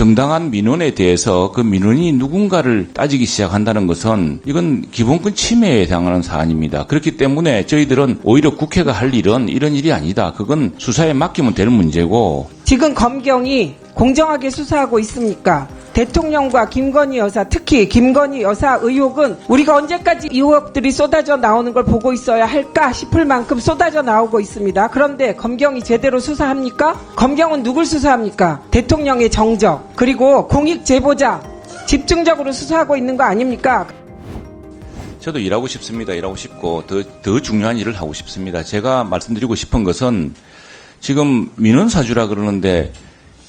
정당한 민원에 대해서 그 민원이 누군가를 따지기 시작한다는 것은 이건 기본권 침해에 해당하는 사안입니다. 그렇기 때문에 저희들은 오히려 국회가 할 일은 이런 일이 아니다. 그건 수사에 맡기면 될 문제고. 지금 검경이 공정하게 수사하고 있습니까? 대통령과 김건희 여사, 특히 김건희 여사 의혹은 우리가 언제까지 이 의혹들이 쏟아져 나오는 걸 보고 있어야 할까 싶을 만큼 쏟아져 나오고 있습니다. 그런데 검경이 제대로 수사합니까? 검경은 누굴 수사합니까? 대통령의 정적, 그리고 공익 제보자 집중적으로 수사하고 있는 거 아닙니까? 저도 일하고 싶습니다. 일하고 싶고 더 중요한 일을 하고 싶습니다. 제가 말씀드리고 싶은 것은 지금 민원사주라 그러는데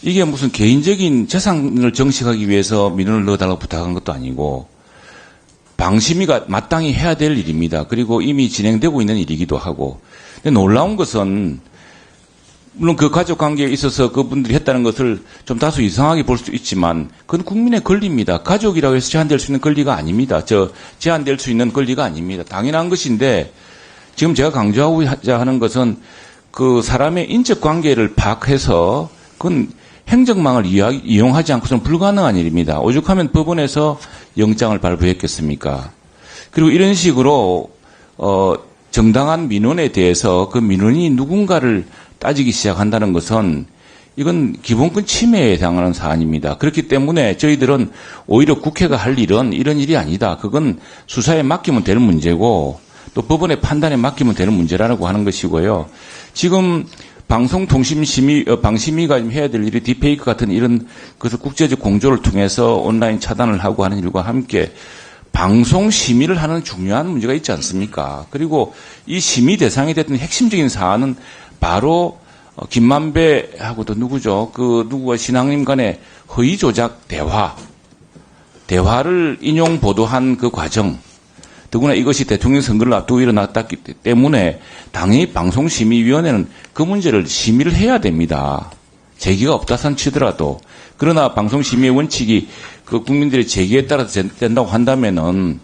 이게 무슨 개인적인 재산을 정식하기 위해서 민원을 넣어달라고 부탁한 것도 아니고 방심위가 마땅히 해야 될 일입니다. 그리고 이미 진행되고 있는 일이기도 하고. 근데 놀라운 것은 물론 그 가족관계에 있어서 그분들이 했다는 것을 좀 다소 이상하게 볼 수 있지만 그건 국민의 권리입니다. 가족이라고 해서 제한될 수 있는 권리가 아닙니다. 제한될 수 있는 권리가 아닙니다. 당연한 것인데 지금 제가 강조하고자 하는 것은 그 사람의 인적 관계를 파악해서 그건 행정망을 이용하지 않고서는 불가능한 일입니다. 오죽하면 법원에서 영장을 발부했겠습니까? 그리고 이런 식으로 정당한 민원에 대해서 그 민원이 누군가를 따지기 시작한다는 것은 이건 기본권 침해에 해당하는 사안입니다. 그렇기 때문에 저희들은 오히려 국회가 할 일은 이런 일이 아니다. 그건 수사에 맡기면 될 문제고 또 법원의 판단에 맡기면 되는 문제라고 하는 것이고요. 지금 방심위가 해야 될 일이 딥페이크 같은 이런 그래서 국제적 공조를 통해서 온라인 차단을 하고 하는 일과 함께 방송 심의를 하는 중요한 문제가 있지 않습니까? 그리고 이 심의 대상이 됐던 핵심적인 사안은 바로 김만배하고도 누구죠? 그 누구와 신앙님 간의 허위 조작 대화를 인용 보도한 그 과정. 더구나 이것이 대통령 선거를 앞두고 일어났기 때문에 당연히 방송심의위원회는 그 문제를 심의를 해야 됩니다. 제기가 없다선 치더라도. 그러나 방송심의의 원칙이 그 국민들의 제기에 따라서 된다고 한다면은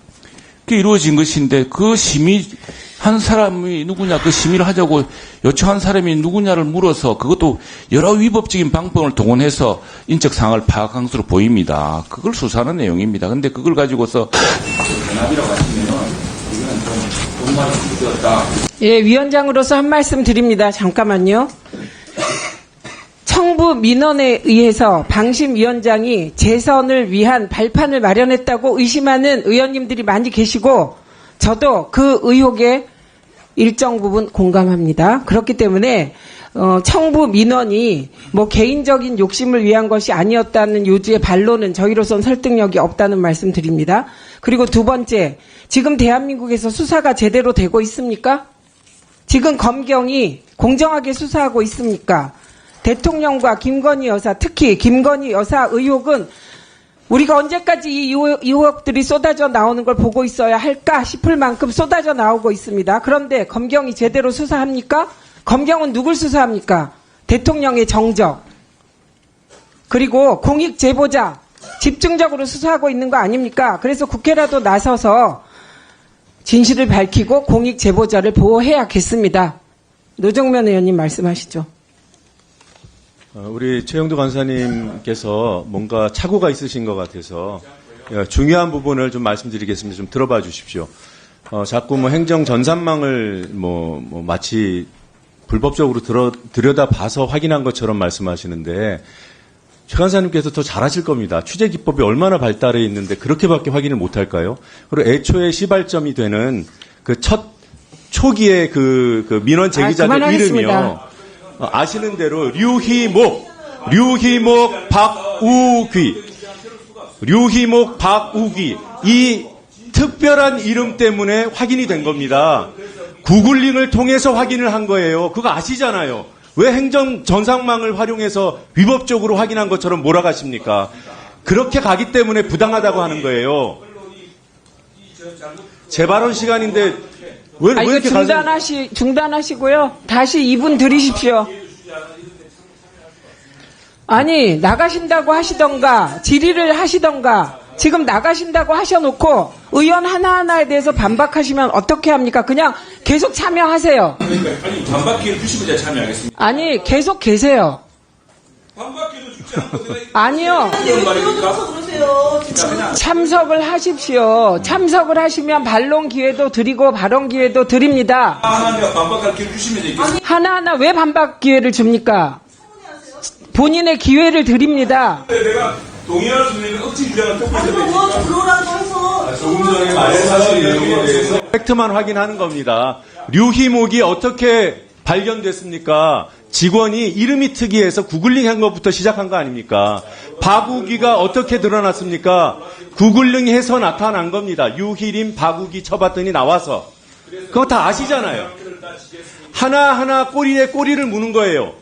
그게 이루어진 것인데 그 심의한 사람이 누구냐, 그 심의를 하자고 요청한 사람이 누구냐를 물어서 그것도 여러 위법적인 방법을 동원해서 인적 상황을 파악한 것으로 보입니다. 그걸 수사하는 내용입니다. 근데 그걸 가지고서 전압이라고 하시면은 이거는 좀 본말이 부족하다. 예, 위원장으로서 한 말씀 드립니다. 잠깐만요. 청부 민원에 의해서 방심위원장이 재선을 위한 발판을 마련했다고 의심하는 의원님들이 많이 계시고 저도 그 의혹에 일정 부분 공감합니다. 그렇기 때문에 청부 민원이 뭐 개인적인 욕심을 위한 것이 아니었다는 요지의 반론은 저희로선 설득력이 없다는 말씀 드립니다. 그리고 두 번째, 지금 대한민국에서 수사가 제대로 되고 있습니까? 지금 검경이 공정하게 수사하고 있습니까? 대통령과 김건희 여사, 특히 김건희 여사 의혹은 우리가 언제까지 이 의혹들이 쏟아져 나오는 걸 보고 있어야 할까 싶을 만큼 쏟아져 나오고 있습니다. 그런데 검경이 제대로 수사합니까? 검경은 누굴 수사합니까? 대통령의 정적, 그리고 공익 제보자 집중적으로 수사하고 있는 거 아닙니까? 그래서 국회라도 나서서 진실을 밝히고 공익 제보자를 보호해야겠습니다. 노정면 의원님 말씀하시죠. 우리 최영도 간사님께서 뭔가 착오가 있으신 것 같아서 중요한 부분을 좀 말씀드리겠습니다. 좀 들어봐 주십시오. 자꾸 행정 전산망을 마치 불법적으로 들여다봐서 확인한 것처럼 말씀하시는데 최 간사님께서 더 잘하실 겁니다. 취재 기법이 얼마나 발달해 있는데 그렇게밖에 확인을 못할까요? 그리고 애초에 시발점이 되는 그 첫 초기의 그 민원 제기자들 이름이요. 아시는 대로 류희목, 박우귀 이 특별한 이름 때문에 확인이 된 겁니다. 구글링을 통해서 확인을 한 거예요. 그거 아시잖아요. 왜 행정 전산망을 활용해서 위법적으로 확인한 것처럼 몰아가십니까? 그렇게 가기 때문에 부당하다고 하는 거예요. 제 발언 시간인데 왜 이렇게 중단하시고요. 다시 2분 드리십시오. 아니, 나가신다고 하시던가 질의를 하시던가 지금 나가신다고 하셔놓고 의원 하나하나에 대해서 반박하시면 어떻게 합니까? 그냥 계속 참여하세요. 그러니까 아니 반박 기회를 주시면 제가 참여하겠습니다. 아니, 계속 계세요. 반박 기회를 주십시오. 아니요. 참석을 하십시오. 참석을 하시면 반론 기회도 드리고 발언 기회도 드립니다. 하나하나 반박할 기회 주시면 되겠습니다. 하나하나 왜 반박 기회를 줍니까? 본인의 기회를 드립니다. 내가 동의할 수 있는 억지 주장을 똑바로 해서 조금 전에 말한 사실 내용에 대해서 팩트만 확인하는 겁니다. 류희목이 어떻게 발견됐습니까? 직원이 이름이 특이해서 구글링 한 것부터 시작한 거 아닙니까? 바구기가 어떻게 드러났습니까? 구글링 해서 나타난 겁니다. 유희림 바구기 쳐봤더니 나와서. 그거 다 아시잖아요. 하나하나 꼬리에 꼬리를 무는 거예요.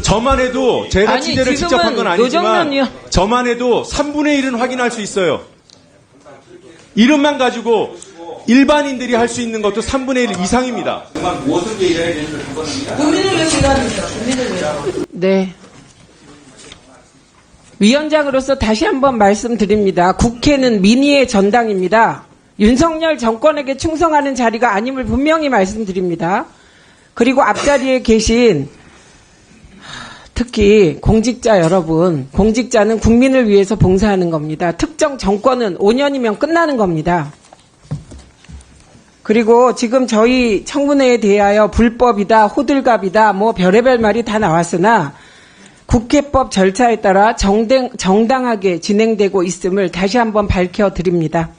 저만 해도 제가 아니, 취재를 직접 한 건 지금은 아니지만 노정면이요. 저만 해도 3분의 1은 확인할 수 있어요. 이름만 가지고 일반인들이 할 수 있는 것도 3분의 1 이상입니다. 정말 무엇을 얘기해야 되는지 한 번입니다. 국민을 위해서 일하는데요. 국민을 위해서. 네. 위원장으로서 다시 한번 말씀드립니다. 국회는 민의의 전당입니다. 윤석열 정권에게 충성하는 자리가 아님을 분명히 말씀드립니다. 그리고 앞자리에 계신 특히 공직자 여러분, 공직자는 국민을 위해서 봉사하는 겁니다. 특정 정권은 5년이면 끝나는 겁니다. 그리고 지금 저희 청문회에 대하여 불법이다, 호들갑이다, 뭐 별의별 말이 다 나왔으나 국회법 절차에 따라 정당하게 진행되고 있음을 다시 한번 밝혀드립니다.